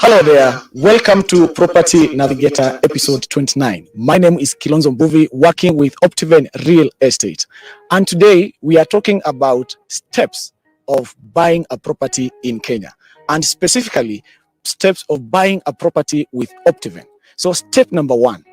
Hello there. Welcome to Property Navigator episode 29. My name is Kilonzo Mbuvi, working with Optiven Real Estate. And today we are talking about steps of buying a property in Kenya, and specifically steps of buying a property with Optiven. So step number one,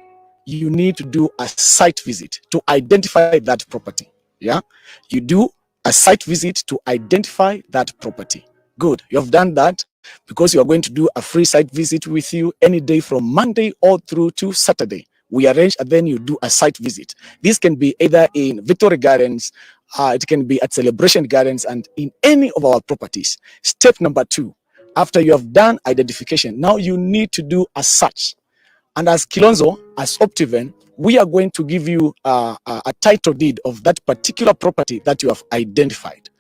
you need to do a site visit to identify that property. Yeah, you do a site visit to identify that property. Good, you have done that because you are going to do a free site visit with you any day from Monday all through to Saturday. We arrange and then you do a site visit. This can be either in Victoria Gardens, it can be at Celebration Gardens, and in any of our properties. Step number two, after you have done identification, now you need to do a search. And as Kilonzo, as Optiven, we are going to give you a title deed of that particular property that you have identified.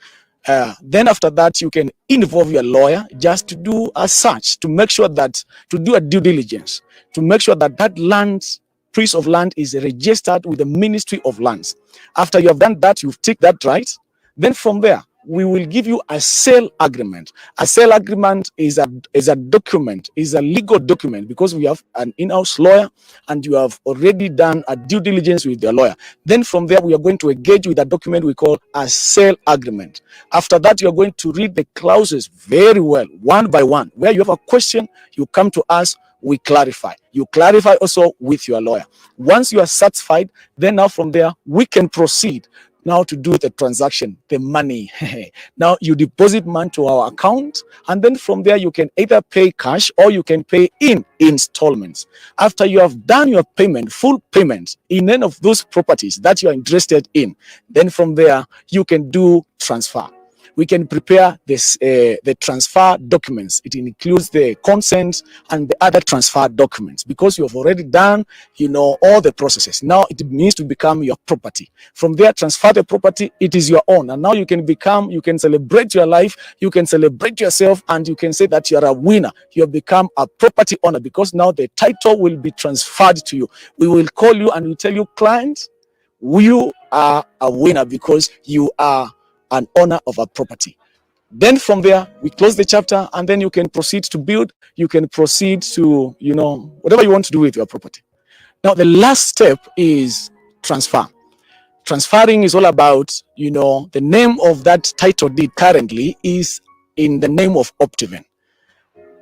Then after that, you can involve your lawyer just to do a search, to make sure that, to do a due diligence, to make sure that that land, piece of land is registered with the Ministry of Lands. After you have done that, you've ticked that right. Then from there, we will give you a sale agreement. A sale agreement is a document, is a legal document, because we have an in-house lawyer and you have already done a due diligence with your lawyer. Then from there, we are going to engage with a document we call a sale agreement. After that, you're going to read the clauses very well, one by one. Where you have a question, you come to us, we clarify. You clarify also with your lawyer. Once you are satisfied, then now from there, we can proceed now to do the transaction, the money. Now you deposit money to our account, and then from there you can either pay cash or you can pay in installments. After you have done your payment, full payment in any of those properties that you are interested in, then from there you can do transfer. We can prepare this the transfer documents. It includes the consent and the other transfer documents, because you have already done, all the processes. Now it means to become your property. From there, transfer the property. It is your own, and now you can celebrate your life. You can celebrate yourself, and you can say that you are a winner. You have become a property owner, because now the title will be transferred to you. We will call you and we tell you, client, you are a winner because you are an owner of a property. Then from there, we close the chapter, and then you can proceed to build. You can proceed to, whatever you want to do with your property. Now, the last step is transfer. Transferring is all about, the name of that title deed currently is in the name of Optiven.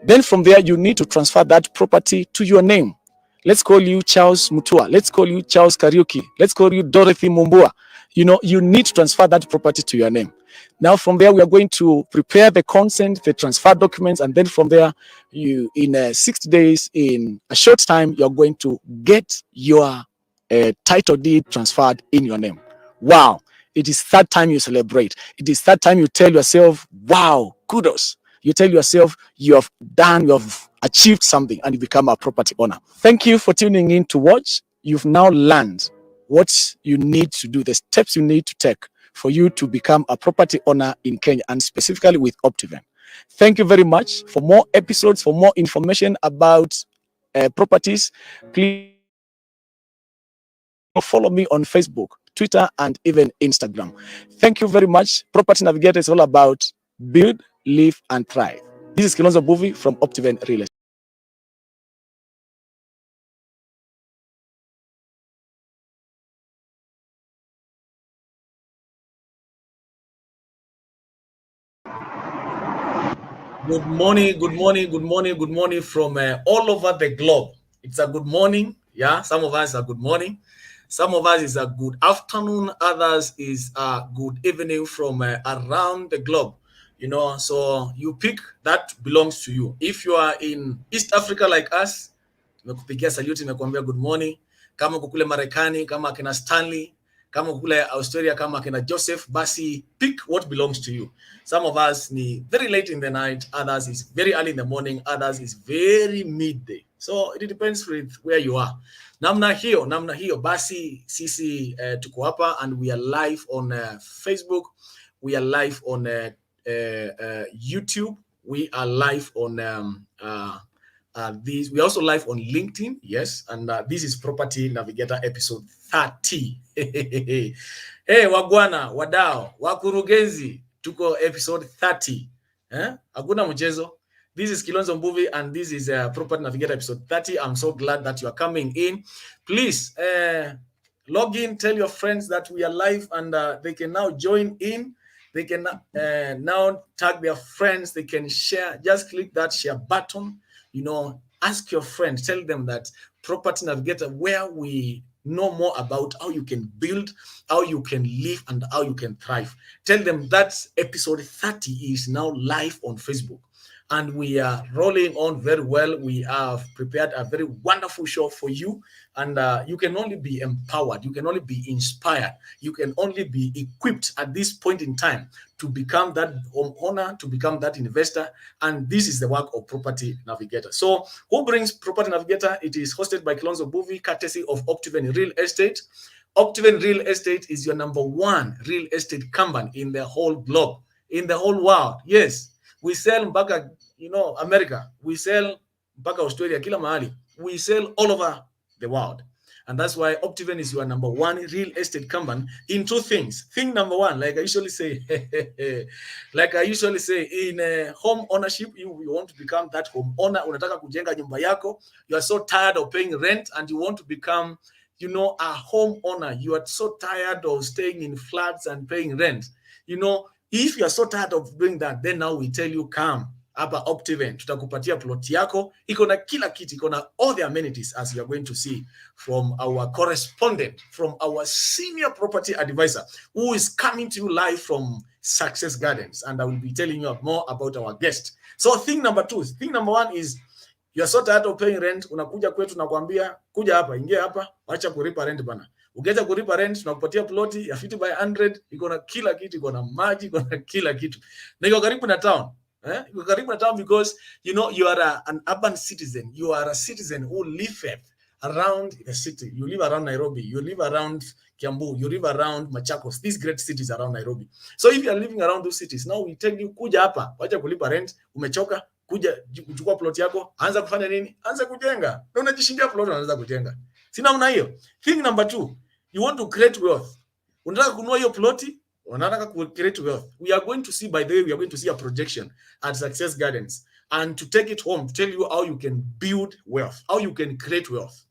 Then from there, you need to transfer that property to your name. Let's call you Charles Mutua. Let's call you Charles Kariuki. Let's call you Dorothy Mumbua. You need to transfer that property to your name. Now, from there, we are going to prepare the consent, the transfer documents, and then from there, in 60 days, in a short time, you're going to get your title deed transferred in your name. Wow! It is that time you celebrate. It is that time you tell yourself, wow, kudos. You tell yourself you have achieved something, and you become a property owner. Thank you for tuning in to watch. You've now learned what you need to do, the steps you need to take for you to become a property owner in Kenya, and specifically with Optiven. Thank you very much. For more episodes, for more information about properties, please follow me on Facebook, Twitter, and even Instagram. Thank you very much. Property Navigator is all about build, live, and thrive. This is Kilonzo Mbuvi from Optiven Real Estate. Good morning from all over the globe. It's a good morning. Yeah, some of us are good morning. Some of us is a good afternoon. Others is a good evening from around the globe. So you pick that belongs to you. If you are in East Africa like us, nimekupigia salute, nimekuambia good morning. Kama kule Marekani, kama kina Stanley, kama kule Australia, kama kina Joseph, basi pick what belongs to you. Some of us ni very late in the night, others is very early in the morning, others is very midday. So it depends with where you are. Namna hiyo, basi sisi tuko hapa, and we are live on Facebook, we are live on YouTube, we are live on we also live on LinkedIn, yes, and this is Property Navigator episode 30. Hey, wagwana, wadao, wakurugenzi, tuko episode 30. Hakuna mchezo. This is Kilonzo Mbuvi, and this is Property Navigator episode 30. I'm so glad that you are coming in. Please log in, tell your friends that we are live, and they can now join in. They can now tag their friends. They can share. Just click that share button. Ask your friends. Tell them that Property Navigator, where we know more about how you can build, how you can live, and how you can thrive. Tell them that episode 30 is now live on Facebook. And we are rolling on very well. We have prepared a very wonderful show for you. And you can only be empowered. You can only be inspired. You can only be equipped at this point in time to become that homeowner, to become that investor. And this is the work of Property Navigator. So who brings Property Navigator? It is hosted by Kilonzo Mbuvi, courtesy of Optiven Real Estate. Optiven Real Estate is your number one real estate company in the whole globe, in the whole world. Yes. We sell mpaka, America. We sell mpaka Australia, kila mahali. We sell all over the world. And that's why Optiven is your number one real estate company in two things. Thing number one, like I usually say, in home ownership, you want to become that home owner. Unataka kujenga nyumba yako. You are so tired of paying rent and you want to become, a home owner. You are so tired of staying in flats and paying rent. If you are so tired of doing that, then now we tell you, come hapa Optiven, tutakupatia plot yako, iko na kila kitu, iko na all the amenities, as you are going to see from our correspondent, from our senior property advisor, who is coming to you live from Success Gardens, and I will be telling you more about our guest. So thing number one is, you are so tired of paying rent, unakuja kwetu nakwambia, kuja hapa, ingia hapa, acha kulipa rent bana. Ukiacha kulipa rent, tunakupatia ploti ya 50 by 100, iko na kila kitu, iko na maji, iko na kila kitu. Na iko karibu na town. Iko karibu na town because you are an urban citizen. You are a citizen who live around the city. You live around Nairobi, you live around Kiambu, you live around Machakos, these great cities around Nairobi. So if you are living around those cities, now we tell you, kuja hapa, wacha kulipa rent, umechoka, kuja kuchukua plot yako, anza kufanya nini? Anza kujenga. Na unajishindia plot, unaanza kujenga. Sina una hiyo. Thing number 2, you want to create wealth. Unataka kununua hiyo ploti, unataka ku create wealth. We are going to see, by the way, we are going to see a projection at Success Gardens, and to take it home, to tell you how you can build wealth, how you can create wealth.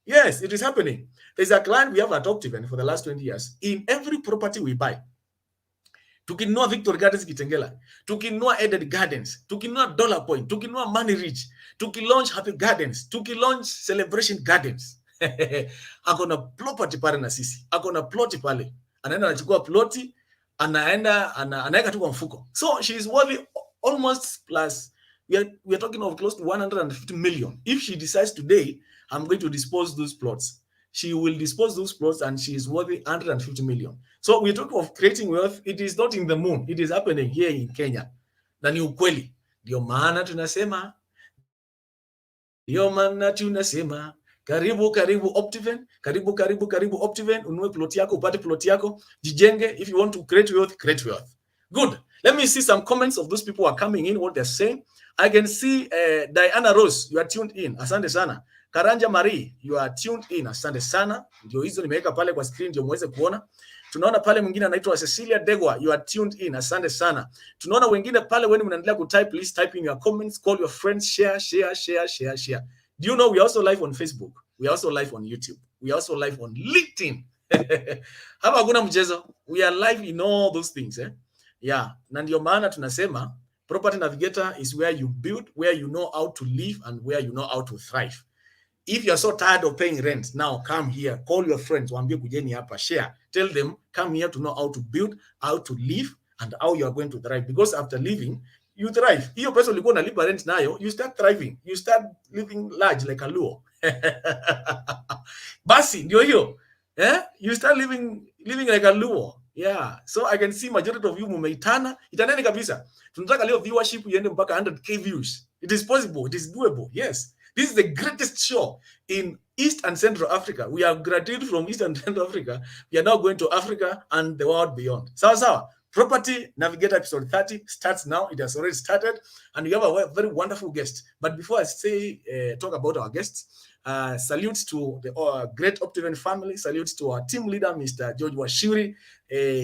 Yes, it is happening. There's a client we have at Optiven for the last 20 years. In every property we buy, tukinunua Victory Gardens Kitengela, tukinunua Eden Gardens, tukinunua Dollar Point, tukinunua Money Ridge, tukilaunch Happy Gardens, tukilaunch Celebration Gardens. Akona property pale na sisi. Akona ploti pale. Anaenda anachukua ploti, anaweka tu kwa mfuko. So she is worthy almost plus, we are talking of close to 150 million. If she decides today, I'm going to dispose those plots, she will dispose those plots and she is worthy 150 million. So we talk of creating wealth. It is not in the moon. It is happening here in Kenya. Na ni ukweli. Ndio maana tunasema, karibu Optiven, karibu Optiven, ununue plot yako, upate plot yako, jijenge. If you want to create wealth, create wealth. Good. Let me see some comments of those people who are coming in, what they're saying. I can see Diana Rose, you are tuned in. Asante sana. Karanja Marie, you are tuned in. Asante sana. Ndio hizo nimeweka pale kwa screen ndio muweze kuona. Tunaona pale mwingine anaitwa Cecilia Degwa, you are tuned in. Asante sana. Tunaona wengine pale, when mnaendelea kutype, please type in your comments, call your friends, share. Do you know we are also live on Facebook? We are also live on YouTube. We are also live on LinkedIn. Hapa hakuna mchezo. We are live in all those things. Yeah. Na ndio maana tunasema Property Navigator is where you build, where you know how to live, and where you know how to thrive. If you are so tired of paying rent, now come here, call your friends, waambie kujeni hapa, share. Tell them, come here to know how to build, how to live, and how you are going to thrive. Because after living, you thrive. Hiyo pesa ulikuwa unalipa rent nayo, you start thriving. You start living large like a Luo. Basi, ndio hiyo. You start living like a Luo. Yeah. So I can see majority of you mumeitana. Itaneni kabisa. Tunataka leo viewership iende mpaka 100k views. It is possible. It is doable. Yes. This is the greatest show in East and Central Africa. We have graduated from East and Central Africa. We are now going to Africa and the world beyond. Sawa sawa. Property Navigator episode 30 starts now. It has already started, and we have a very wonderful guest. But before I say talk about our guests, salute to the great Optiven family. Salute to our team leader, Mr. George Washiri,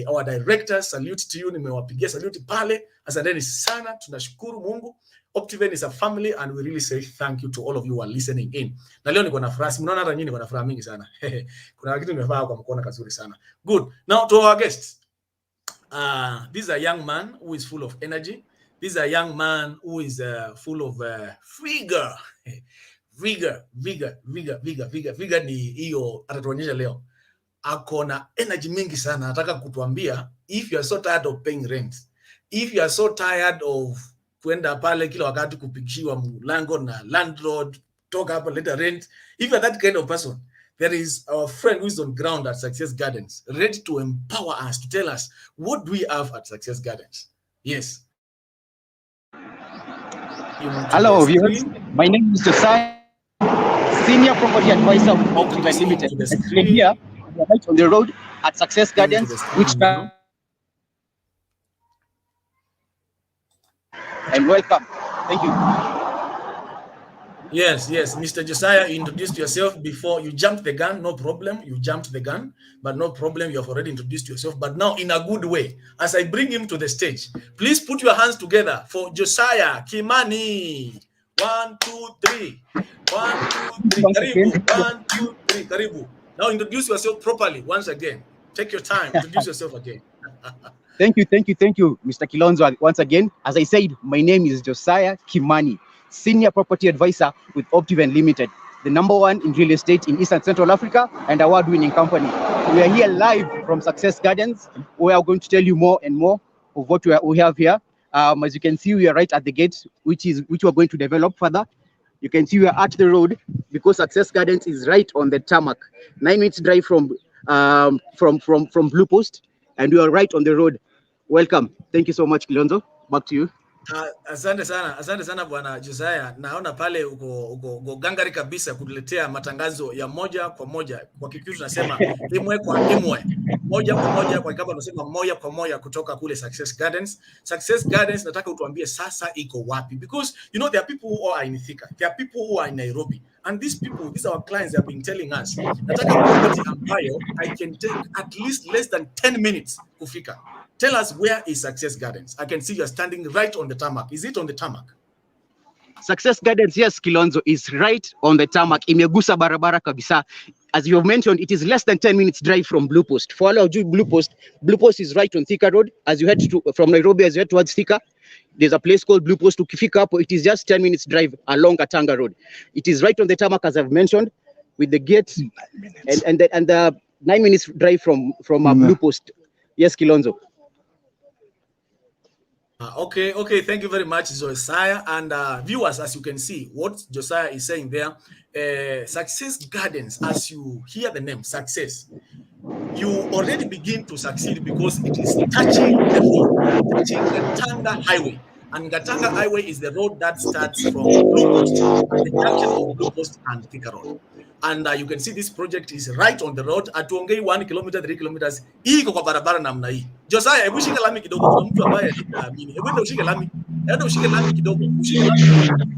our director. Salute to you, nimewapigia salute pale. Asanteni sana, tunashukuru Mungu. Optiven is a family, and we really say thank you to all of you who are listening in. Na leo niko na furaha, mnaona hata nyinyi niko na furaha mingi sana. Kuna kitu nimevaa kwa mkono kazuri sana. Good. Now to our guests. This is a young man who is full of energy. This is a young man who is full of vigor. Vigor ni hiyo atatuonyesha leo. Akona energy mingi sana. Nataka kutuambia, if you are so tired of paying rent, if you are so tired of kuenda pale kila wakati kupigishiwa mlango na landlord, talk up and let the rent, if you are that kind of person, there is our friend who is on ground at Success Gardens, ready to empower us, to tell us what do we have at Success Gardens. Yes. Hello, viewers. My name is Josiah, Senior Property Advisor of Optiven Limited. Here, we are right on the road at Success Gardens, which and welcome. Thank you. Yes, Mr. Josiah, you introduced yourself before. You jumped the gun, no problem. You jumped the gun, but no problem. You have already introduced yourself, but now in a good way. As I bring him to the stage, please put your hands together for Josiah Kimani. 1, 2, 3. 1, 2, 3. Karibu. 1, 2, 3. Karibu. Now introduce yourself properly once again. Take your time. Introduce yourself again. Thank you, Mr. Kilonzo. Once again, as I said, my name is Josiah Kimani, Senior Property Advisor with Optiven Limited, the #1 in real estate in Eastern Central Africa and award-winning company. We are here live from Success Gardens. We are going to tell you more and more of what we have here. As you can see, we are right at the gate, which we are going to develop further. You can see we are at the road because Success Gardens is right on the tarmac. 9 minutes drive from Blue Post, and we are right on the road. Welcome. Thank you so much, Kilonzo. Back to you. Asante sana bwana Josiah. Naona pale uko gangari kabisa kutuletea matangazo ya moja kwa moja. Kwa Kikuyu tunasema imwe kwa imwe. Moja kwa moja, kwa Kikamba tunasema moja kwa moja kutoka kule Success Gardens. Success Gardens nataka utuambie sasa iko wapi, because you know there are people who are in Thika, there are people who are in Nairobi, and these are our clients have been telling us nataka property ambayo I can take at least less than 10 minutes kufika. Tell us, where is Success Gardens? I can see you're standing right on the tarmac. Is it on the tarmac? Success Gardens, yes, Kilonzo, is right on the tarmac. Imegusa barabara kabisa. As you have mentioned, it is less than 10 minutes drive from Blue Post. For all of you, Blue Post is right on Thika Road. As you head from Nairobi, as you head towards Thika, there's a place called Blue Post. Ukifika hapo, it is just 10 minutes drive along Katanga Road. It is right on the tarmac, as I've mentioned, with the gate and the 9 minutes drive from Blue Post. Yes, Kilonzo. Okay. Thank you very much, Josiah. And viewers, as you can see, what Josiah is saying there, Success Gardens, as you hear the name, Success, you already begin to succeed because it is touching the road, touching Gatanga Highway. And Gatanga Highway is the road that starts from Blue Post and the junction of Blue Post and Thika Road. And you can see this project is right on the road. Atuongei 1 kilometer, 3 kilometers. Iko kwa barabara namna hii. Josiah, hebu shika lami kidogo. Kuna mtu ambaye anaamini. Hebu ndio ushike lami. Hebu ushike lami kidogo. Ushike lami.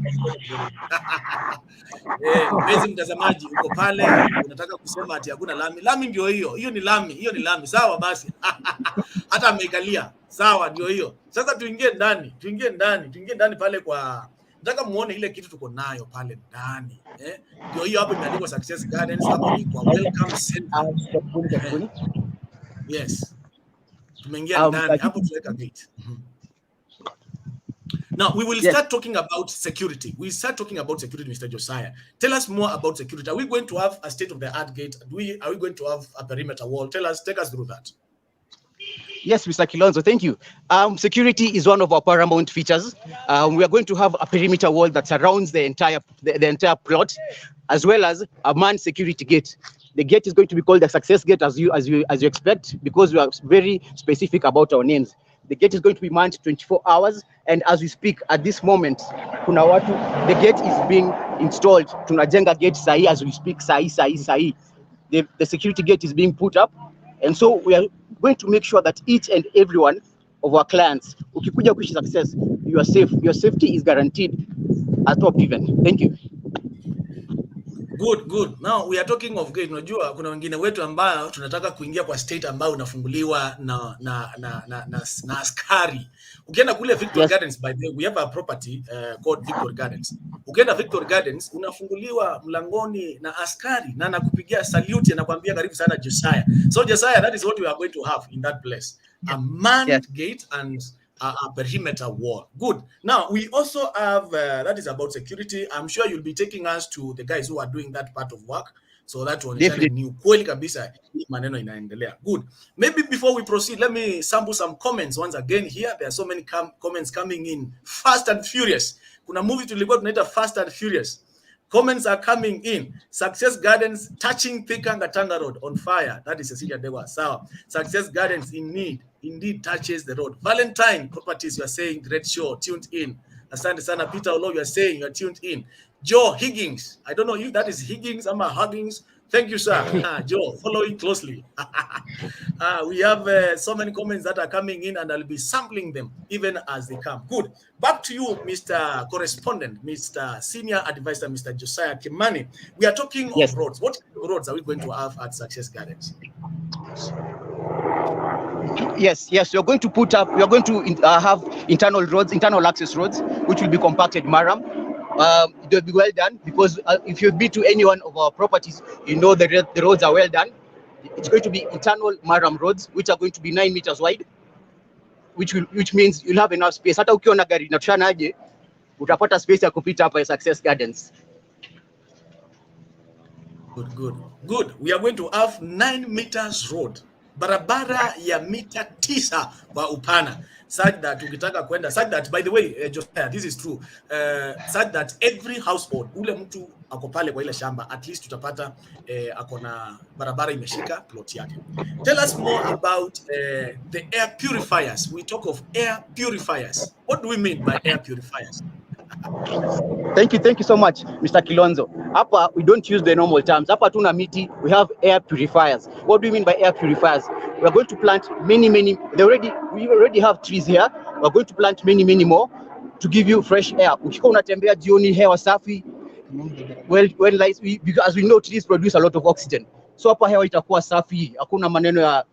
Mpenzi mtazamaji, uko pale unataka kusema ati hakuna lami. Lami ndio hiyo. Hiyo ni lami. Sawa basi. Hata ameikalia. Sawa ndio hiyo. Sasa tuingie ndani pale kwa nataka muone ile kitu tuko nayo pale ndani. Ndio hiyo hapo imeandikwa Success Gardens, hapo ni kwa welcome center. Yes. Tumeingia ndani hapo, tuweka gate. Now we will start talking about security. Mr. Josiah. Tell us more about security. Are we going to have a state-of-the-art gate? Are we going to have a perimeter wall? Take us through that. Yes, Mr. Kilonzo, thank you. Security is one of our paramount features. We are going to have a perimeter wall that surrounds the entire plot, as well as a manned security gate. The gate is going to be called the Success Gate, as you expect, because we are very specific about our names. The gate is going to be manned 24 hours, and as we speak at this moment, the gate is being installed. Tunajenga gate sahi as we speak, sahi. The security gate is being put up, and so we are going to make sure that each and everyone of our clients. Ukikuja kuishi success, you are safe. Your safety is guaranteed at Optiven. Thank you. Good. Now we are talking of gate. Unajua kuna wengine wetu ambao tunataka kuingia kwa state ambao unafunguliwa na askari. Ukienda kule Victory Gardens, by the way, we have a property called Victory Gardens. Ukienda Victory Gardens unafunguliwa mlangoni na askari na anakupigia salute, anakuambia karibu sana Josiah. So Josiah, that is what we are going to have in that place. A manned gate and a perimeter wall. Good. Now we also have that is about security. I'm sure you'll be taking us to the guys who are doing that part of work, so that one new kweli kabisa maneno inaendelea. Good. Maybe before we proceed, let me sample some comments once again here. There are so many comments coming in fast and furious. Kuna movie tulikuwa tunaita Fast and Furious. Comments are coming in. Success Gardens touching Thika Ngatanga Road on fire. That is Cecilia Dewa. So Success Gardens indeed touches the road. Valentine Properties, you are saying great show, tuned in. Asante sana. Peter Olo, you are saying you are tuned in. Joe Higgins, I don't know if that is Higgins or Huggins. Thank you, sir. Joe, following closely. We have so many comments that are coming in, and I'll be sampling them even as they come. Good. Back to you, Mr. Correspondent, Mr. Senior Advisor, Mr. Josiah Kimani. We are talking of roads. What roads are we going to have at Success Gardens? Yes, we are going to put up. We are going to have internal roads, internal access roads, which will be compacted maram. It will be well done, because if you've been to any one of our properties, you know the roads are well done. It's going to be internal maram roads, which are going to be 9 meters wide, which means you'll have enough space. Hata ukiona gari inatoshana aje, utapata space ya kupita hapa Success Gardens. Good. We are going to have 9 meters road, barabara ya mita 9 kwa upana, such that ukitaka kwenda, such that, by the way, Josiah, this is true, such that every household, ule mtu ako pale kwa ile shamba, at least tutapata akona barabara imeshika plot yake. Tell us more about the air purifiers. We talk of air purifiers. What do we mean by air purifiers? Thank you so much, Mr. Kilonzo. Hapa we don't use the normal terms. Hapa tuna miti, we have air purifiers. What do we mean by air purifiers? We are going to plant many. We already have trees here. We are going to plant many more to give you fresh air. Ukiko unatembea jioni, hewa safi. Well, because as we know, trees produce a lot of oxygen. So hapa hewa itakuwa safi. Hakuna maneno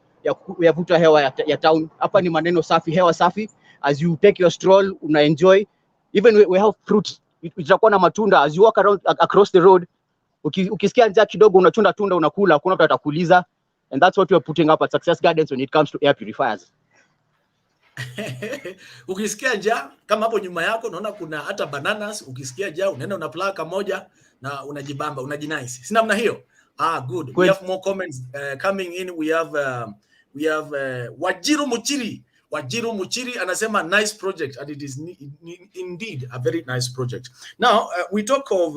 ya vuta hewa ya town. Hapa ni maneno safi, hewa safi. As you take your stroll, una enjoy. Even we have fruit, itakuwa na matunda. As you walk around across the road, ukisikia njaa kidogo unachunda tunda unakula, hakuna mtu atakuuliza. And that's what we are putting up at Success Gardens when it comes to air purifiers. Ukisikia njaa, kama hapo nyuma yako unaona kuna hata bananas, ukisikia njaa unaenda unaplaka moja na unajibamba, unajinice. Si namna hiyo? Good. We have more comments coming in. We have Wajiru Muchiri anasema nice project, and it is indeed a very nice project. Now we talk of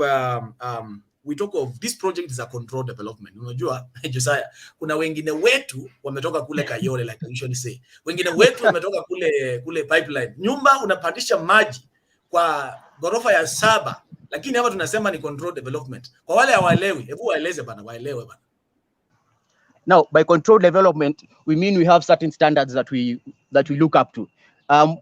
this project is a controlled development. Unajua Josiah, kuna wengine wetu wametoka kule Kayole, like I usually say. Wengine wetu wametoka kule pipeline. Nyumba unapandisha maji kwa gorofa ya 7, lakini hapa tunasema ni controlled development. Kwa wale hawaelewi, hebu waeleze bana, waelewe bana. Now, by controlled development, we mean we have certain standards that we look up to.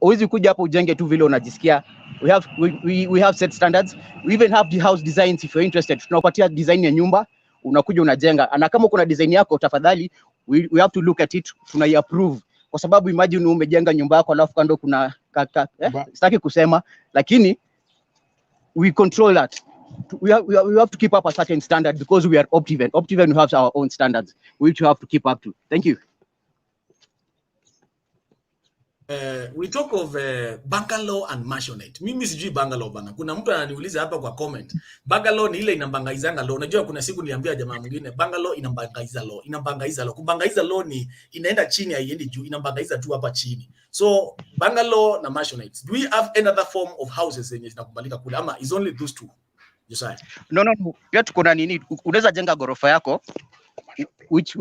Uwezi kuja hapo ujenge tu vile unajisikia. We have set standards. We even have the house designs if you're interested. Tunakupatia design ya nyumba, unakuja unajenga. Na kama kuna design yako, tafadhali, we have to look at it, tunai-approve. Kwa sababu imagine umejenga nyumba yako alafu kando kuna sitaki kusema, lakini we control that. We have to keep up a certain standard because we are Optiven. Optiven, we have our own standards which we have to keep up to. Thank you. We talk of bungalow and mansionette. Mimi sijui bungalow bana. Kuna mtu ananiuliza hapa kwa comment. Bungalow ni ile inambangaizanga law. Unajua kuna siku niliambia jamaa mwingine bungalow inambangaiza law. Kubangaiza law ni inaenda chini haiendi juu, inambangaiza tu hapa chini. So bungalow na mansionette. Do we have another form of houses zenye zinakubalika kule ama is only those two? Josiah. No. Pia tuko na nini? Unaweza jenga gorofa yako which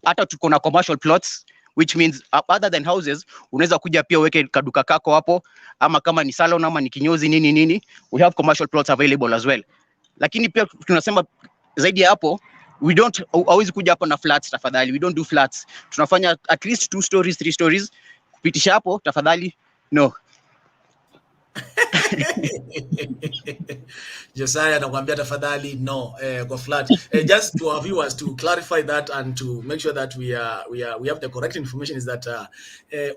hata tuko na commercial plots, which means other than houses unaweza kuja pia uweke kaduka kako hapo, ama kama ni salon ama ni kinyozi nini, we have commercial plots available as well. Lakini pia tunasema zaidi ya hapo, we don't always kuja hapo na flats tafadhali. We don't do flats. Tunafanya at least 2 stories, 3 stories. Pitisha hapo tafadhali. No. Josiah anakuambia tafadhali no go flat. Just to our viewers to clarify that and to make sure that we have the correct information is that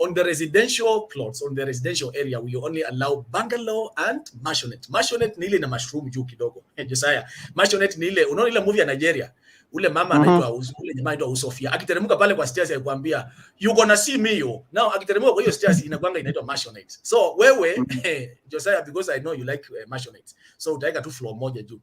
on the residential plots, on the residential area, we only allow bungalow and mansionette. Mansionette ni ile na mushroom juu kidogo. Josiah, mansionette ni ile, unaona ile movie ya Nigeria, ule mama anaitwa ule jamaa anaitwa Usofia, akiteremka pale kwa stairs alikwambia you gonna see me yo. Now akiteremka kwa hiyo stairs inakwanga inaitwa mansionette. So wewe Josiah, because I know you like mansionette, so utaweka tu floor moja juu.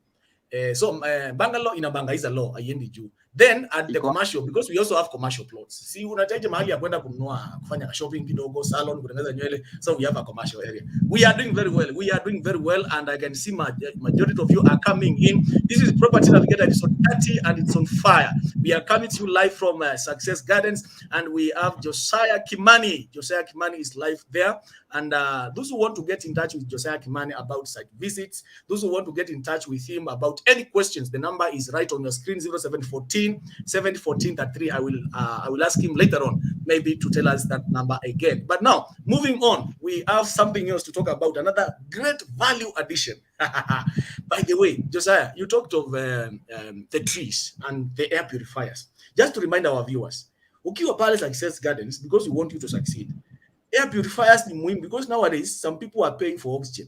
So bungalow inabangaiza low haiendi juu. Then at the commercial, because we also have commercial plots. Si unahitaji mahali ya kwenda kununua kufanya shopping kidogo, salon, kutengeneza nywele, so we have a commercial area. We are doing very well. We are doing very well, and I can see majority of you are coming in. This is Property Navigator episode 30 and it's on fire. We are coming to you live from Success Gardens, and we have Josiah Kimani. Josiah Kimani is live there. And those who want to get in touch with Josiah Kimani about site visits, those who want to get in touch with him about any questions, the number is right on your screen, 0714 714 33. I will ask him later on, maybe to tell us that number again. But now, moving on, we have something else to talk about, another great value addition. By the way, Josiah, you talked of the trees and the air purifiers. Just to remind our viewers, ukiwa pale Success Gardens, because we want you to succeed, air purifiers ni muhimu, because nowadays some people are paying for oxygen.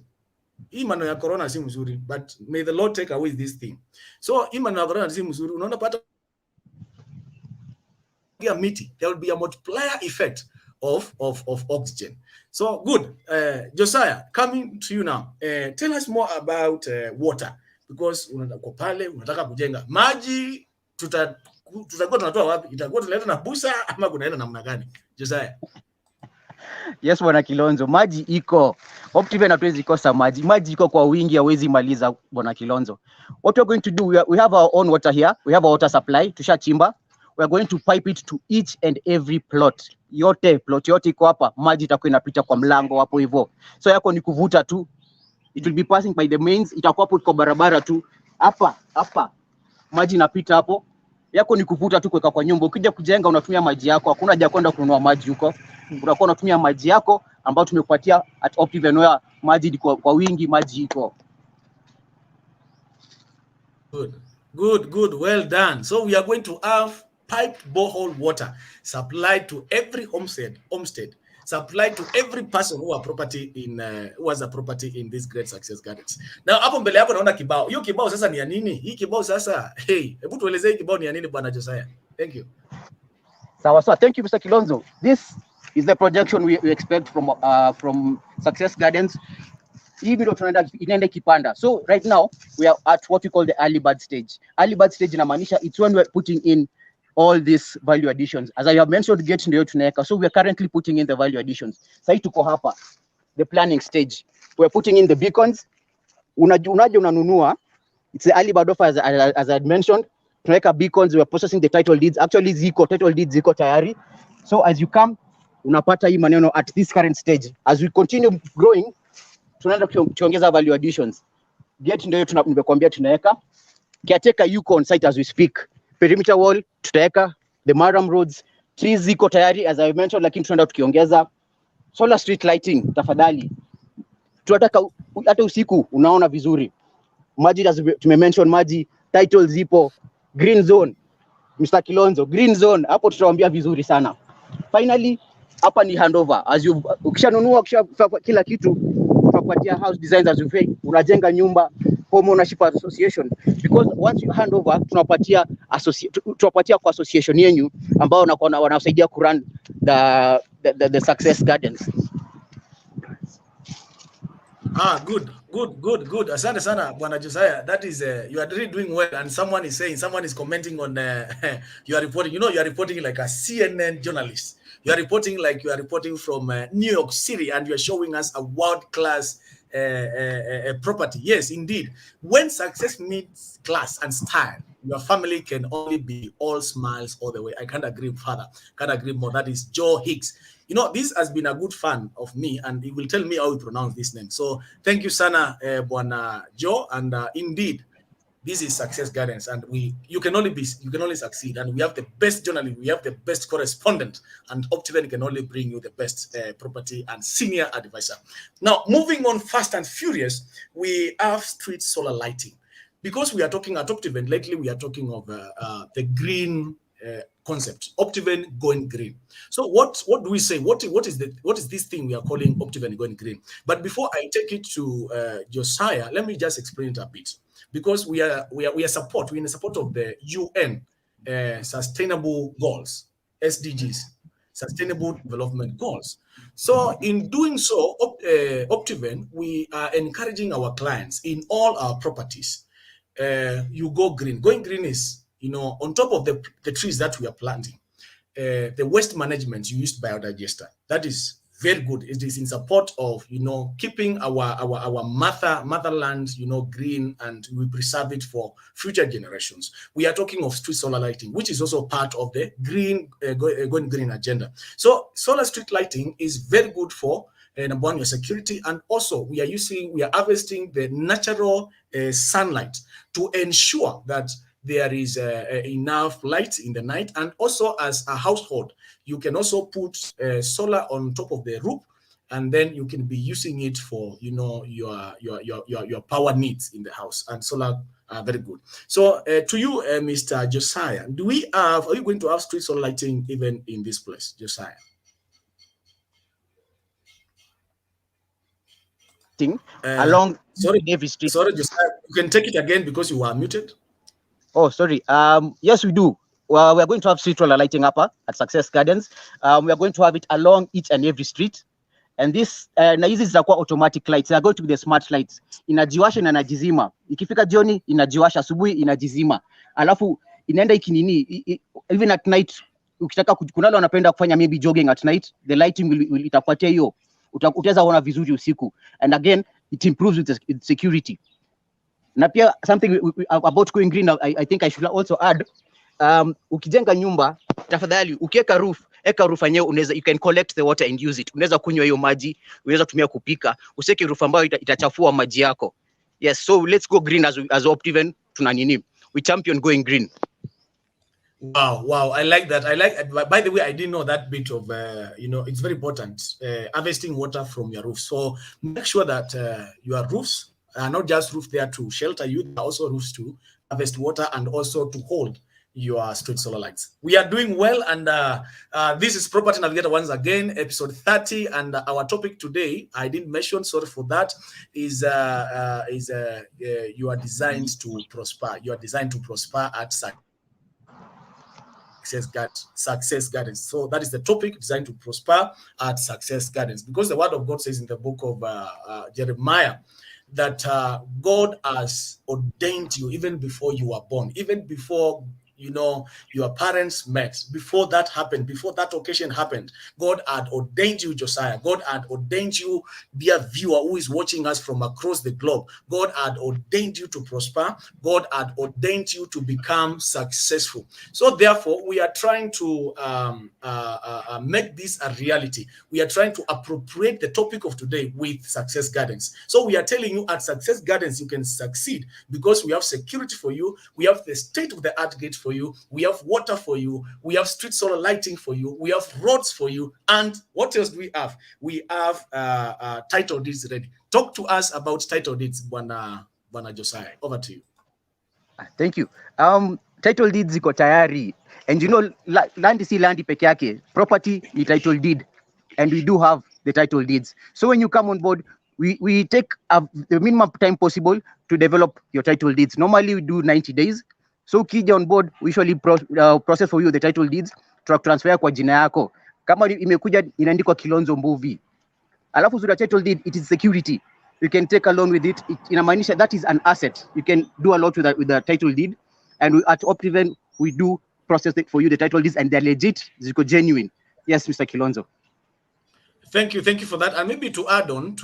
Hii maneno ya corona si mzuri, but may the Lord take away this thing. So hii maneno ya corona si mzuri, unaona pata meeting, there will be a multiplier effect of oxygen. So good. Josiah, coming to you now. Tell us more about water, because unataka pale unataka kujenga maji, tutakuwa tunatoa wapi? Itakuwa tunaleta na busa ama kunaenda namna gani? Josiah. Yes, bwana Kilonzo, maji iko. Optiven hatuwezi kosa maji. Maji iko kwa wingi, hawezi maliza bwana Kilonzo. What we're going to do, we have our own water here. We have a water supply, tushachimba. We are going to pipe it to each and every plot. Plot yote iko hapa, maji itakuwa inapita kwa mlango hapo hivyo. So yako ni kuvuta tu. It will be passing by the mains, itakuwa hapo kwa barabara tu. Hapa. Maji inapita hapo. Yako ni kuvuta tu kuweka kwa nyumba. Ukija kujenga unatumia maji yako. Hakuna haja kwenda kununua maji huko. Unakuwa unatumia maji yako ambayo tumekupatia at Optiven, where maji iko kwa wingi, maji iko. Good. Well done. So we are going to have piped borehole water supplied to every homestead, supplied to every person who has a property in this great Success Gardens. Now hapo mbele yako naona kibao. Hiyo kibao sasa ni ya nini? Hii kibao sasa, hebu tuelezee kibao ni ya nini bwana Josiah. Thank you. Sawa. Thank you, Mr. Kilonzo. This is the projection we expect from Success Gardens. Hii ndio inaenda kipanda. So right now we are at what we call the early bird stage. Early bird stage inamaanisha it's when we're putting in all these value additions. As I have mentioned, get ndio tunaweka. So we are currently putting in the value additions. Sasa tuko hapa, the planning stage. We're putting in the beacons. Unaje unanunua. It's the early bird offer, as I had mentioned. Tunaweka beacons, we are processing the title deeds. Actually title deeds ziko tayari. So as you come, unapata hii maneno at this current stage. As we continue growing, tunaenda kuongeza value additions. Get ndio nimekuambia tunaweka. Caretaker yuko on site as we speak. Perimeter wall tutaweka, the maram roads, trees ziko tayari as I mentioned, lakini tunaenda tukiongeza. Solar street lighting tafadhali. Tunataka hata usiku unaona vizuri. Maji tumemention maji, title zipo, green zone. Mr. Kilonzo, green zone hapo tutawaambia vizuri sana. Finally, hapa ni handover. Ukishanunua kila kitu, tunakupatia house designs as you say, unajenga nyumba, home ownership association, because once you hand over tunapatia kwa association yenu ambao wanasaidia ku run the Success Gardens. Good. Asante sana bwana Josiah. That is you are really doing well, and someone is commenting on you are reporting, you are reporting like a CNN journalist. You are reporting from New York City, and you are showing us a world-class property. Yes, indeed. When success meets class and style, your family can only be all smiles all the way. I can't agree further. Can't agree more. That is Joe Hicks. This has been a good fan of me, and he will tell me how to pronounce this name. So thank you, Sana Bwana Joe. And indeed, This is Success Gardens, and you can only succeed. And we have the best journalist, we have the best correspondent, and Optiven can only bring you the best property and senior advisor. Now, moving on fast and furious, we have street solar lighting. Because we are talking at Optiven lately, we are talking of the green concept, Optiven going green. So what do we say? What is this thing we are calling Optiven going green? But before I take it to Josiah, let me just explain it a bit. Because we're in support of the UN Sustainable Goals, SDGs, Sustainable Development Goals. So in doing so, Optiven, we are encouraging our clients in all our properties. You go green. Going green is, on top of the trees that we are planting, the waste management, you use biodigester. That is very good. It is in support of, keeping our motherland, green, and we preserve it for future generations. We are talking of street solar lighting, which is also part of the green going green agenda. So solar street lighting is very good for number one, your security, and also we are harvesting the natural sunlight to ensure that there is enough light in the night. And also, as a household, you can also put solar on top of the roof, and then you can be using it for your power needs in the house. And solar are very good. So to you, Mr. Josiah, are you going to have street solar lighting even in this place, Josiah? Along every street. Sorry, Josiah, you can take it again because you are muted. Oh, sorry. Yes, we do. Well, we are going to have street solar lighting up at Success Gardens. We are going to have it along each and every street. And this na hizi zitakuwa automatic lights. They are going to be the smart lights. Inajiwasha na inajizima. Ikifika jioni inajiwasha, asubuhi inajizima. Alafu inaenda ikinini even at night ukitaka kunalo wanapenda kufanya maybe jogging at night, the lighting will itakupatia hiyo. Utaweza kuona vizuri usiku. And again, it improves with security. Na pia something about going green, I think I should also add, ukijenga nyumba, tafadhali ukiweka roof, eka roof yenyewe you can collect the water and use it. Unaweza kunywa hiyo maji, unaweza tumia kupika. Useke roof ambayo itachafua maji yako. Yes, so let's go green as Optiven tunanini. We champion going green. Wow, I like that. By the way, I didn't know that bit of, it's very important, harvesting water from your roof. So make sure that your roofs are not just roofs there to shelter you, there are also roofs to harvest water and also to hold your street solar lights. We are doing well, and this is Property Navigator once again, episode 30, and our topic today, I didn't mention, sorry for that, is you are designed to prosper. You are designed to prosper at Success Gardens. So that is the topic, designed to prosper at Success Gardens, because the word of God says in the book of Jeremiah that God has ordained you even before you were born, even before your parents met. Before that happened, before that occasion happened, God had ordained you, Josiah. God had ordained you, dear viewer who is watching us from across the globe. God had ordained you to prosper. God had ordained you to become successful. So therefore, we are trying to make this a reality. We are trying to appropriate the topic of today with Success Gardens. So we are telling you at Success Gardens, you can succeed because we have security for you. We have the state-of-the-art gate for you, we have water for you, we have street solar lighting for you, we have roads for you, and what else do we have? We have title deeds ready. Talk to us about title deeds, Bwana Josiah. Over to you. Thank you. Title deeds ziko tayari, and land si land peke yake, property ni title deed, and we do have the title deeds. So when you come on board, we take the minimum time possible to develop your title deeds. Normally we do 90 days. So ukija on board, we usually process for you the title deeds, transfer kwa jina yako. Kama imekuja inaandikwa Kilonzo Mbuvi. Alafu the title deed, it is security. You can take a loan with it. Inamaanisha that is an asset. You can do a lot with the title deed. And at Optiven, we do process it for you, the title deeds, and they're legit, ziko genuine. Yes, Mr. Kilonzo. Thank you for that. And maybe to add on,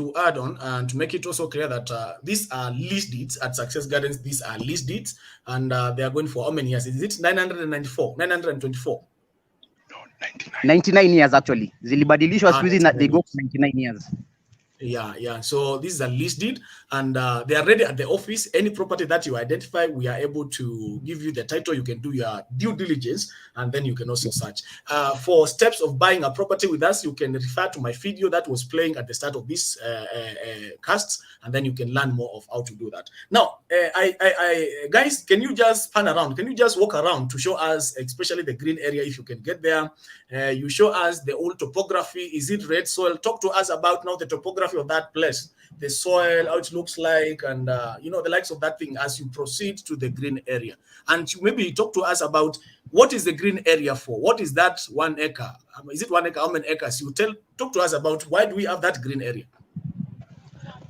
and to make it also clear that these are lease deeds at Success Gardens. These are lease deeds, and they are going for how many years? Is it 994, 924? No, 99 years actually. Zilibadilishwa siku hizi, they go for 99 years. Yeah. So this is a list deed, and they are ready at the office. Any property that you identify, we are able to give you the title. You can do your due diligence, and then you can also search. For steps of buying a property with us, you can refer to my video that was playing at the start of this cast, and then you can learn more of how to do that. Now, guys, can you just pan around? Can you just walk around to show us, especially the green area, if you can get there? You show us the old topography. Is it red soil? Talk to us about now the topography of that place, the soil, how it looks like, and the likes of that thing as you proceed to the green area. And maybe talk to us about what is the green area for? What is that 1 acre? Is it 1 acre? How many acres? Talk to us about why do we have that green area?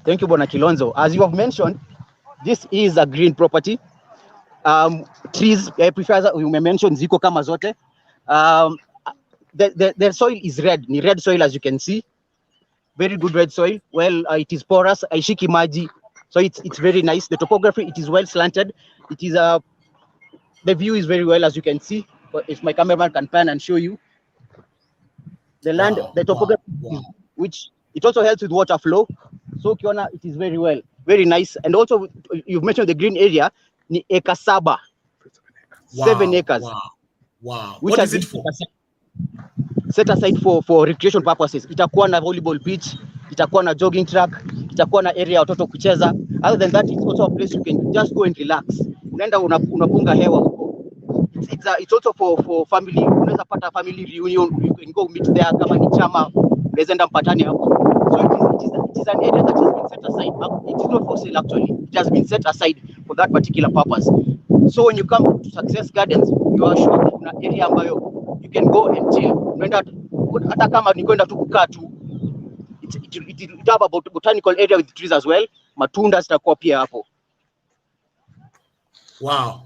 Thank you, Bona Kilonzo. As you have mentioned, this is a green property. Trees, you may mention ziko kama zote. The soil is red, red soil, as you can see. Very good red soil. Well, it is porous, aishiki maji, so it's very nice. The topography, it is well slanted. It is the view is very well, as you can see. But if my cameraman can pan and show you the land, the topography, which it also helps with water flow. So Kiona, it is very well, very nice. And also, you've mentioned the green area, ni eka saba, 7 acres. Wow. Which What is it for? Set aside for recreation purposes. Itakuwa na volleyball pitch, itakuwa na jogging track, itakuwa na area watoto kucheza. Other than that, it's also a place you can just go and relax. Unaenda unapunga hewa huko. It's also for family. Unaweza pata family reunion, you can go meet there kama ni chama, unaweza enda mpatani hapo. So it is an area that has been set aside. It is not for sale actually. It has been set aside for that particular purpose. So when you come to Success Gardens, you are sure that kuna area ambayo you can go and chill. Hata kama ni kwenda tu kukaa tu, it have a botanical area with trees as well. Matunda zitakuwa pia hapo. Wow.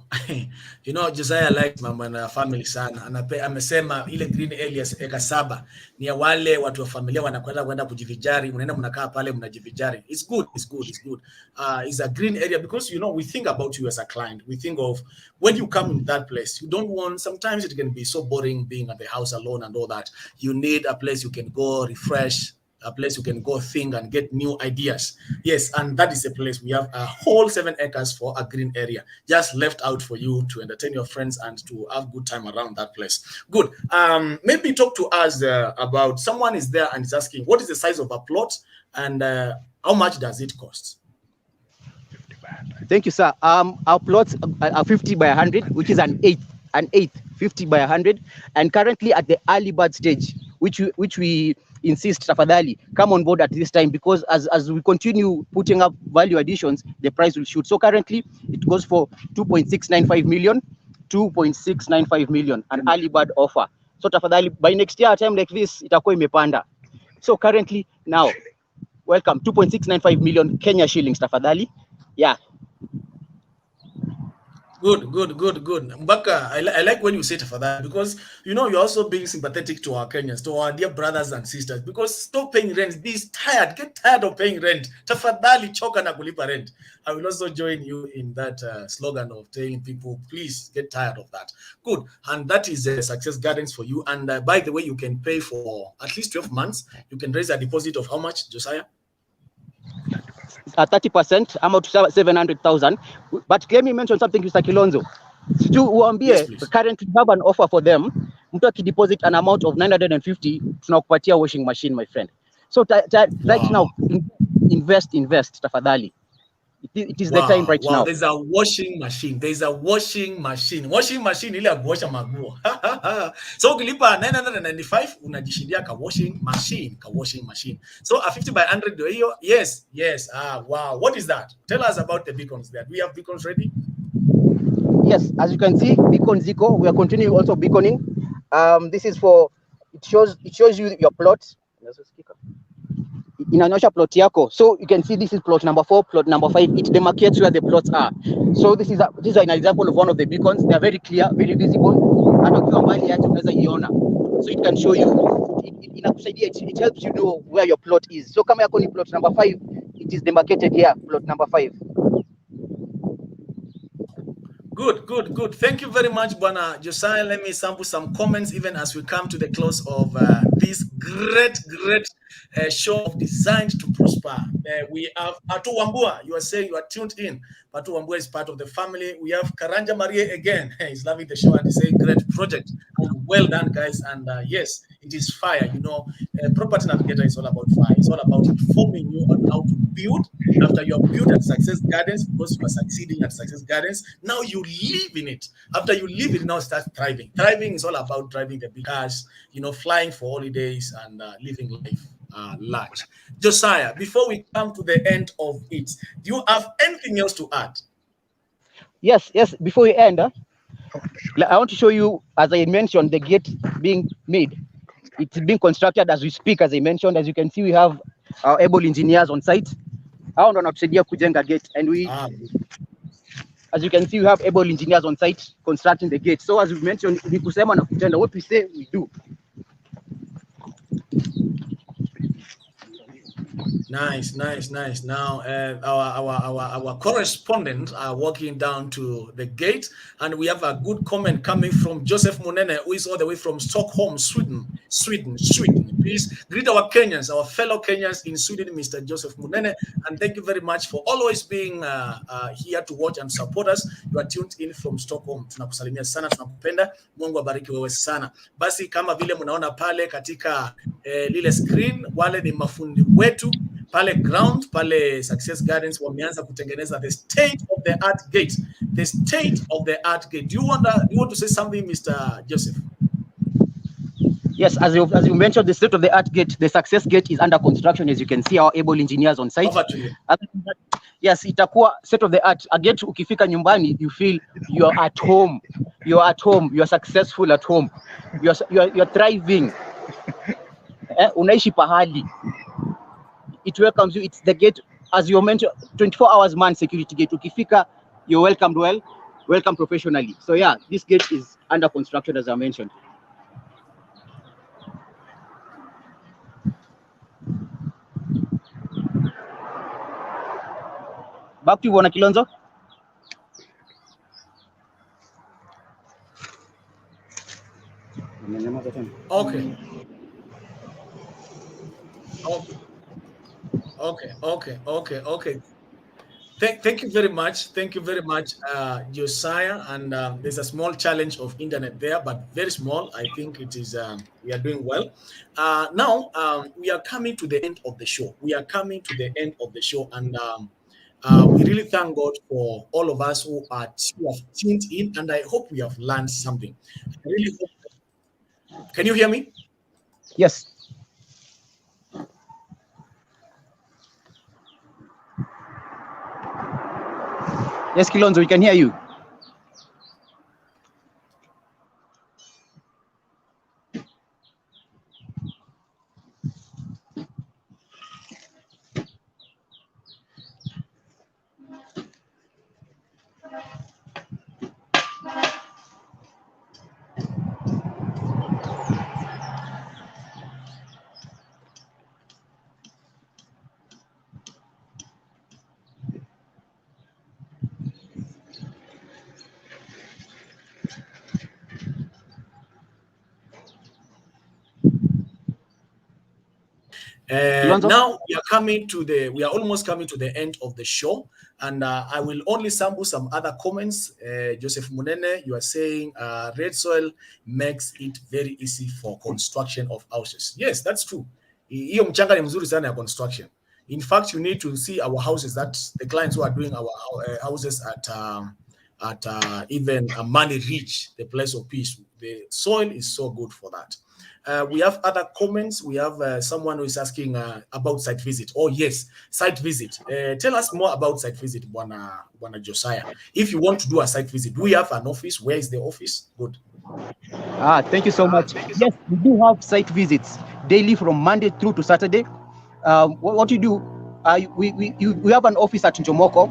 Josiah likes mama na family sana. Amesema ile green areas eka saba ni ya wale watu wa familia wanakwenda kujivijari, mnaenda mnakaa pale mnajivijari. It's good. It's a green area because we think about you as a client. We think of when you come in that place, you don't want, sometimes it can be so boring being at the house alone and all that. You need a place you can go refresh, a place you can go think and get new ideas. Yes, and that is a place. We have a whole 7 acres for a green area, just left out for you to entertain your friends and to have good time around that place. Good. Maybe talk to us about, someone is there and is asking, what is the size of a plot and how much does it cost? Thank you, sir. Our plots are 50 by 100, which is an eighth, 50 by 100, and currently at the early bird stage, which we insist, tafadhali, come on board at this time, because as we continue putting up value additions, the price will shoot. So currently it goes for 2.695 million, an early bird offer. So tafadhali, by next year, a time like this, itakuwa imepanda. So currently now, welcome, 2.695 million Kenya shillings, tafadhali. Yeah. Good. Mbaka, I like when you say tafadhali, because you're also being sympathetic to our Kenyans, to our dear brothers and sisters, because stop paying rent. Get tired of paying rent. Tafadhali choka na kulipa rent. I will also join you in that slogan of telling people, please get tired of that. Good. And that is Success Gardens for you. And by the way, you can pay for at least 12 months. You can raise a deposit of how much, Josiah? 30%, amount to 700,000. But let me mention something, Mr. Kilonzo. Yes, currently we have an offer for them. Mtu akideposit an amount of 950, tunakupatia washing machine, my friend. So right now, invest, tafadhali. It is the time right now. There's a washing machine. Washing machine ile ya kuosha maguo. So ukilipa 995 unajishindia ka washing machine. So a 50 by 100 hiyo. Yes. Wow. What is that? Tell us about the beacons there. Do we have beacons ready? Yes, as you can see, beacon ziko. We are continuing also beaconing. This is for, it shows you your plot. Inaonyesha plot yako. So you can see this is plot number 4, plot number 5. It demarcates where the plots are. So this is an example of one of the beacons. They are very clear, very visible. Hata ukiwa mbali yake unaweza iona. So it can show you. It helps you know where your plot is. So kama yako ni plot number 5, it is demarcated here, plot number 5. Good. Thank you very much, Bwana Josiah. Let me sample some comments even as we come to the close of this great show designed to prosper. We have Patu Wambua. You are saying you are tuned in. Patu Wambua is part of the family. We have Karanja Marie again. He's loving the show and he's saying great project. And well done, guys. And yes, it is fire. You know, Property Navigator is all about fire. It's all about informing you on how to build. After you have built at Success Gardens, because you are succeeding at Success Gardens, now you live in it. After you live it, now start thriving. Thriving is all about driving the big cars, you know, flying for holidays and living life large. Josiah, before we come to the end of it, do you have anything else to add? Yes. Before we end, I want to show you, as I mentioned, the gate being made. It's being constructed as we speak, as I mentioned. As you can see, we have our able engineers on site. Hao ndo wanatusaidia kujenga gate, and as you can see, we have able engineers on site constructing the gate. So as we mentioned, ni kusema na kutenda. What we say, we do. Nice. Now, our correspondent are walking down to the gate, and we have a good comment coming from Joseph Munene, who is all the way from Stockholm, Sweden. Please greet our Kenyans, our fellow Kenyans in Sweden, Mr. Joseph Munene, and thank you very much for always being here to watch and support us. You are tuned in from Stockholm. Tunakusalimia sana, tunakupenda. Mungu abariki wewe sana. Basi kama vile mnaona pale katika lile screen, wale ni mafundi wetu pale ground, pale Success Gardens wameanza kutengeneza the state of the art gate. The state of the art gate. Do you want to say something, Mr. Joseph? Yes, as you mentioned, the state of the art gate, the Success Gate is under construction. As you can see, our able engineers on site. Over to you. Yes, itakuwa state of the art. A gate, ukifika nyumbani, you feel you're at home. You're at home. You're successful at home. You're thriving. Unaishi pahali. It welcomes you. It's the gate, as you mentioned, 24 hours man security gate. Ukifika, you're welcomed well, welcome professionally. So yeah, this gate is under construction, as I mentioned. Back to you, Bwana Kilonzo. Okay. Thank you very much. Thank you very much, Josiah. And there's a small challenge of internet there, but very small. I think it is. We are doing well. Now we are coming to the end of the show. And we really thank God for all of us who have tuned in, and I hope we have learned something. I really hope. Can you hear me? Yes. Yes, Kilonzo, we can hear you. Now we are almost coming to the end of the show, and I will only sample some other comments. Joseph Munene, you are saying red soil makes it very easy for construction of houses. Yes, that's true. Hiyo mchanga ni mzuri sana ya construction. In fact, you need to see our houses, that the clients who are doing our houses at even Money Reach, the place of peace. The soil is so good for that. We have other comments. We have someone who is asking about site visit. Oh yes, site visit. Tell us more about site visit, Bwana Josiah. If you want to do a site visit, do we have an office? Where is the office? Good. Thank you so much. Yes, we do have site visits daily from Monday through to Saturday. What you do, we have an office at Njomoko.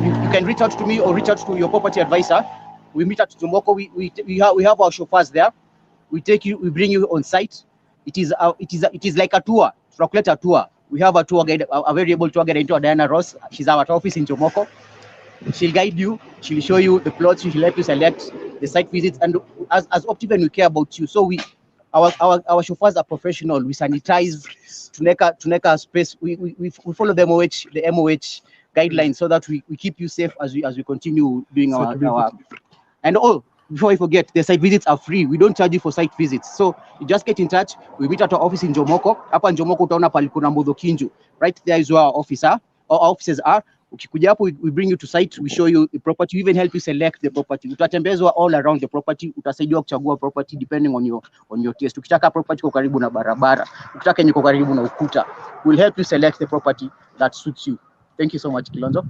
You can reach out to me or reach out to your property advisor. We meet at Njomoko. We have our chauffeurs there. We bring you on site. It is like a tour. Calculate a tour. We have a tour guide, a very able tour guide into Diana Ross. She's at our office in Njomoko. She'll guide you. She'll show you the plots. She'll help you select the site visits. And as Optiven, we care about you. So our chauffeurs are professional. We sanitize, tuneka space. We follow the MOH guidelines so that we keep you safe as we continue doing our and before I forget, the site visits are free. We don't charge you for site visits. So you just get in touch. We meet at our office in Jomoko. Hapa Jomoko utaona pale kuna Mbodo Kinju. Right there is where our offices are. Ukikuja hapo, we bring you to site, we show you the property, we even help you select the property. Utatembezwa all around the property, utasaidiwa kuchagua property depending on your taste. Ukitaka property kwa karibu na barabara, ukitaka yenye kwa karibu na ukuta, we'll help you select the property that suits you. Thank you so much, Kilonzo.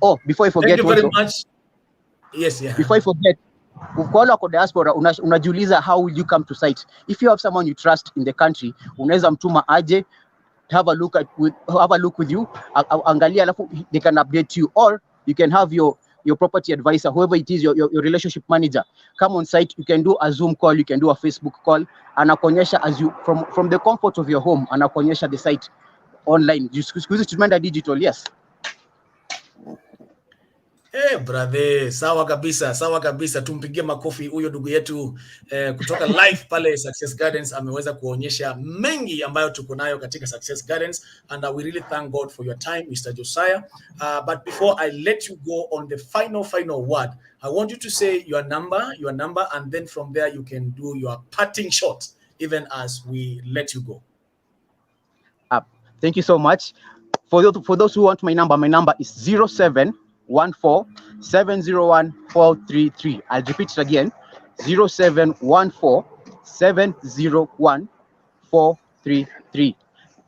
Oh, before I forget, thank you very much. Yes, yeah. Before I forget, ukiwa kwa diaspora unajiuliza how will you come to site. If you have someone you trust in the country, unaweza mtuma aje have a look with you, angalia, alafu they can update you, or you can have your property advisor, whoever it is, your relationship manager, come on site. You can do a Zoom call, you can do a Facebook call, anakuonyesha as you from the comfort of your home, anakuonyesha the site online. Siku hizi tumeenda digital. Yes. Brother, sawa kabisa, tumpigie makofi huyo ndugu yetu kutoka live pale Success Gardens. Ameweza kuonyesha mengi ambayo tuko nayo katika Success Gardens, and we really thank God for your time, Mr. Josiah. But before I let you go on the final word, I want you to say your number, and then from there you can do your parting shot even as we let you go. Thank you so much. For those who want my number is 0714-701-433. I'll repeat it again, 0714-701-433.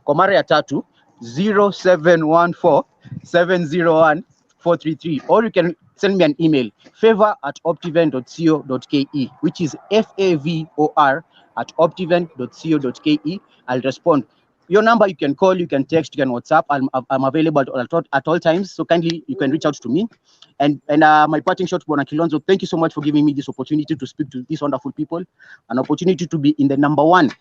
Kwa mara ya tatu, 0714-701-433. Or you can send me an email, favor@optiven.co.ke, which is favor@optiven.co.ke. I'll respond. Your number, you can call, you can text, you can WhatsApp. I'm available at all times. So kindly, you can reach out to me. And my parting shot, Bwana Kilonzo, thank you so much for giving me this opportunity to speak to these wonderful people. An opportunity to be in the number one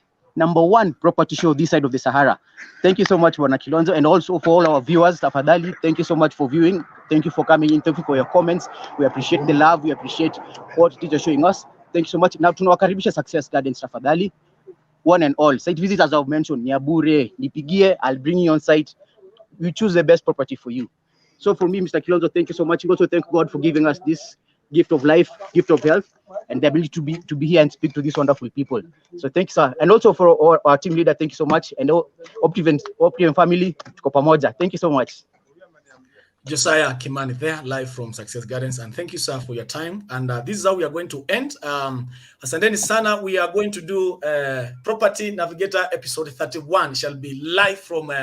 property show this side of the Sahara. Thank you so much, Bwana Kilonzo. And also for all our viewers, tafadhali, thank you so much for viewing. Thank you for coming in. Thank you for your comments. We appreciate the love. We appreciate what it is showing us. Thank you so much. Now, tunawakaribisha Success Gardens, tafadhali. One and all, site visits, as I've mentioned, ni bure, nipigie, I'll bring you on site. You choose the best property for you. So for me, Mr. Kilonzo, thank you so much. Also thank God for giving us this gift of life, gift of health, and the ability to be here and speak to these wonderful people. So thanks, sir. And also for our team leader, thank you so much. And Optiven family, tuko pamoja. Thank you so much. Josiah Kimani there, live from Success Gardens, and thank you, sir, for your time. And this is how we are going to end. Asanteni sana. We are going to do Property Navigator episode 31. Shall be live from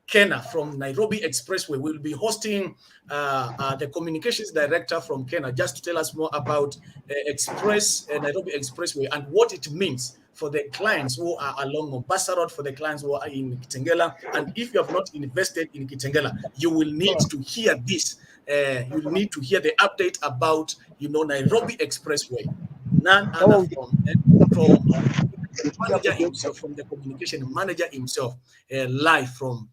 Kenya, from Nairobi Expressway. We'll be hosting the communications director from Kenya just to tell us more about Nairobi Expressway and what it means for the clients who are along Mombasa Road, for the clients who are in Kitengela. And if you have not invested in Kitengela, you will need to hear this. You will need to hear the update about, Nairobi Expressway. None other from the manager himself, from the communication manager himself, live from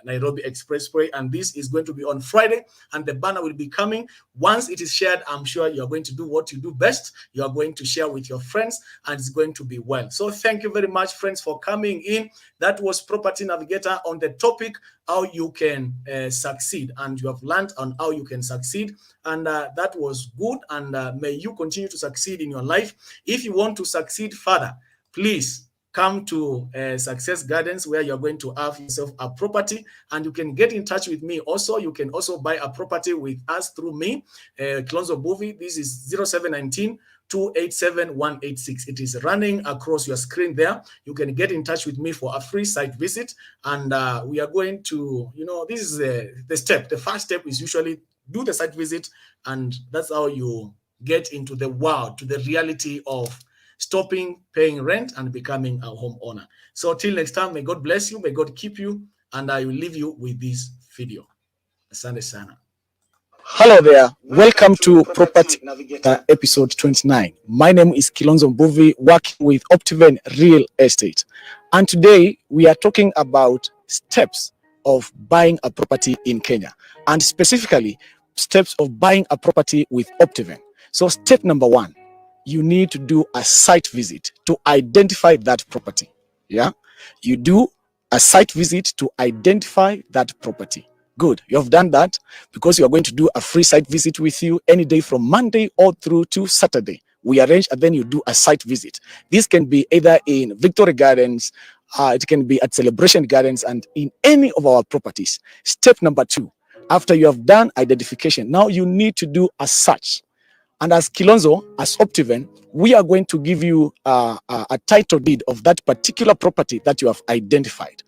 Nairobi Expressway. And this is going to be on Friday, and the banner will be coming. Once it is shared, I'm sure you're going to do what you do best. You are going to share with your friends, and it's going to be well. So thank you very much, friends, for coming in. That was Property Navigator on the topic, how you can succeed. And you have learned on how you can succeed. And that was good. And may you continue to succeed in your life. If you want to succeed further, please come to Success Gardens, where you're going to have yourself a property, and you can get in touch with me also. You can also buy a property with us through me, Kilonzo Mbuvi. This is 0719 287-186. It is running across your screen there. You can get in touch with me for a free site visit, and we are going to, this is the step. The first step is usually do the site visit, and that's how you get into the world, to the reality of stopping paying rent and becoming a homeowner. So till next time, may God bless you, may God keep you, and I will leave you with this video. Asante sana. Hello there. Welcome to Property Navigator episode 29. My name is Kilonzo Mbuvi, working with Optiven Real Estate. And today we are talking about steps of buying a property in Kenya, and specifically steps of buying a property with Optiven. So step number one, you need to do a site visit to identify that property. Yeah, you do a site visit to identify that property. Good, you have done that because you are going to do a free site visit with you any day from Monday all through to Saturday. We arrange and then you do a site visit. This can be either in Victoria Gardens, it can be at Celebration Gardens, and in any of our properties. Step number 2, after you have done identification, now you need to do a search. And as Kilonzo, as Optiven, we are going to give you a title deed of that particular property that you have identified.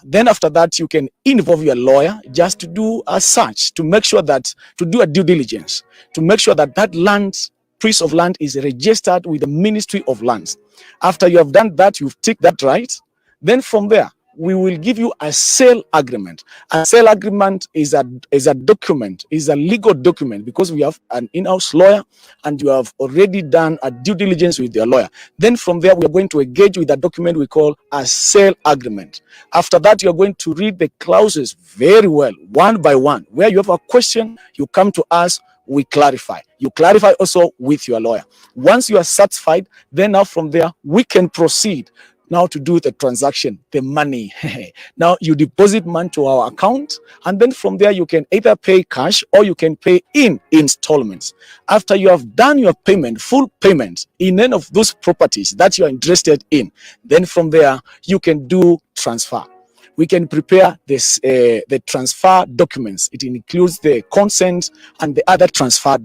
Then after that, you can involve your lawyer just to do a search, to make sure that, to do a due diligence, to make sure that that land, piece of land is registered with the Ministry of Lands. After you have done that, you've ticked that right. Then from there, we will give you a sale agreement. A sale agreement is a document, is a legal document, because we have an in-house lawyer and you have already done a due diligence with your lawyer. Then from there, we are going to engage with a document we call a sale agreement. After that, you're going to read the clauses very well, one by one. Where you have a question, you come to us, we clarify. You clarify also with your lawyer. Once you are satisfied, then now from there, we can proceed now to do the transaction, the money. Now you deposit money to our account, and then from there you can either pay cash or you can pay in installments. After you have done your payment, full payment in any of those properties that you are interested in, then from there you can do transfer. We can prepare this the transfer documents. It includes the consent and the other transfer,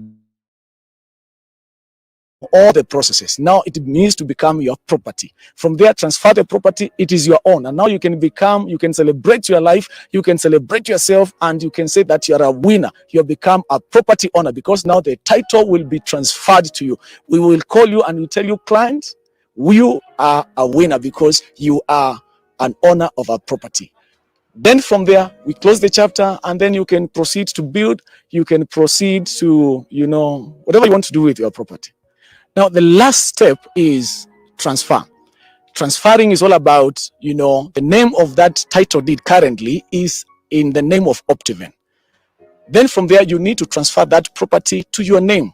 all the processes. Now it means to become your property. From there, transfer the property, it is your own. And now you can become, you can celebrate your life, you can celebrate yourself, and you can say that you're a winner. You have become a property owner because now the title will be transferred to you. We will call you and we tell you, client, you are a winner because you are an owner of a property. Then from there, we close the chapter, and then you can proceed to build. You can proceed to, whatever you want to do with your property. Now, the last step is transfer. Transferring is all about, the name of that title deed currently is in the name of Optiven. Then from there, you need to transfer that property to your name.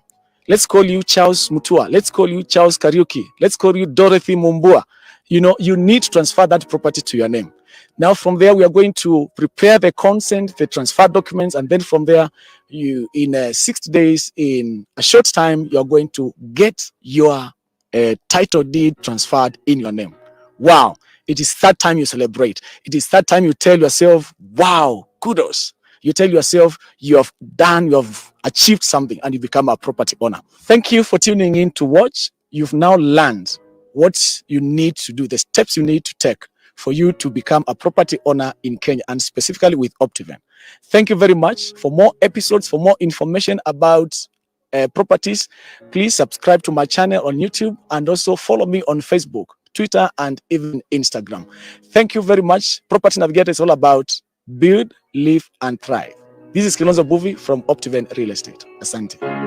Let's call you Charles Mutua. Let's call you Charles Kariuki. Let's call you Dorothy Mumbua. You need to transfer that property to your name. Now, from there, we are going to prepare the consent, the transfer documents, and then from there, in 60 days, in a short time, you're going to get your title deed transferred in your name. Wow! It is that time you celebrate. It is that time you tell yourself, wow, kudos. You tell yourself you have achieved something, and you become a property owner. Thank you for tuning in to watch. You've now learned what you need to do, the steps you need to take for you to become a property owner in Kenya, and specifically with Optiven. Thank you very much. For more episodes, for more information about properties, please subscribe to my channel on YouTube and also follow me on Facebook, Twitter, and even Instagram. Thank you very much. Property Navigator is all about build, live, and thrive. This is Kilonzo Mbuvi from Optiven Real Estate. Asante.